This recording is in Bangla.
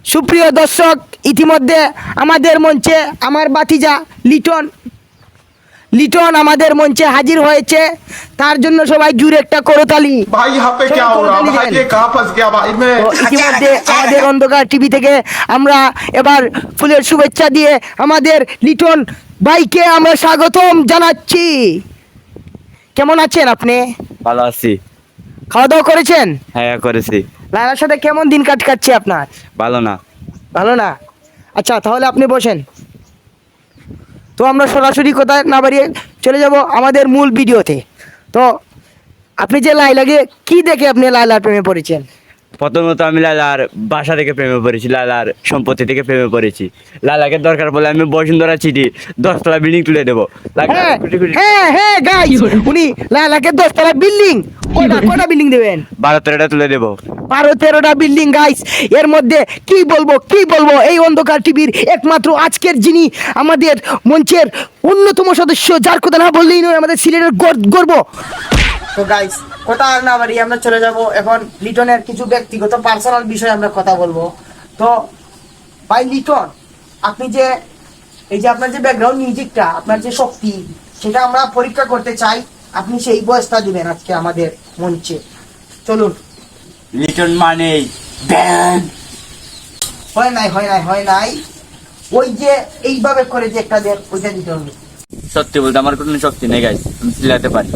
সুপ্রিয় দর্শক, ইতিমধ্যে আমাদের মঞ্চে আমার ভাতিজা লিটন আমাদের মঞ্চে হাজির হয়েছে। তার জন্য সবাই জুড়ে একটা করতালি। भाई यहाँ पे क्या हो रहा है भाई, ये कहाँ फंस गया भाई मैं। ইতিমধ্যে আমাদের অন্ধকার টিভি থেকে আমরা এবার ফুলের শুভেচ্ছা দিয়ে আমাদের লিটন ভাইকে আমরা স্বাগতম জানাচ্ছি। কেমন আছেন আপনি? ভালো আছি। খাওয়া দাওয়া করেছেন? হ্যাঁ করেছি। লায়লার সাথে কেমন দিন কাটছে আপনার? ভালো না। ভালো না? আচ্ছা, তাহলে আপনি বসেন। তো আমরা সরাসরি কথা না বাড়িয়ে চলে যাব আমাদের মূল ভিডিওতে। তো আপনি যে লায়লাকে কি দেখে আপনি লায়লার প্রেমে পড়েছেন? প্রথমত আমি লালার বাসা থেকে প্রেমে পড়েছি, লালার সম্পত্তি থেকে প্রেমে পড়েছি। লালাকে দরকার বলে আমি বসুন্ধরা চিঠি 10 তলা বিল্ডিং তুলে দেবো। হ্যাঁ গাইস, উনি লায়লাকে 10 তলা বিল্ডিং, কয়টা বিল্ডিং দেবেন? 12-13টা তুলে দেবো। 12-13টা বিল্ডিং গাইস। এর মধ্যে কি বলবো এই অন্ধকার টিভির একমাত্র আজকের যিনি আমাদের মঞ্চের অন্যতম সদস্য, যার কথা না বললেই নয়, আমাদের সিলেটের গর্ব। তো গাইস, কথা আর না বাড়িয়ে আমরা চলে যাব এখন লিটনের কিছু ব্যক্তিগত পার্সোনাল বিষয়ে আমরা কথা বলবো। তো ভাই লিটন, আপনি যে এই যে আপনার যে ব্যাকগ্রাউন্ড মিউজিকটা, আপনার যে শক্তি, সেটা আমরা পরীক্ষা করতে চাই। আপনি সেই বয়সটা দিবেন আজকে আমাদের মঞ্চে। চলুন। লিটন মানে ব্যান। হয় নাই ওই যে এইভাবে করে যে একটা দেন, ওইটা দিতে হবে। সত্যি বলতে আমার কোনো শক্তি নেই গাইস, আমি চিল্লাতে পারি।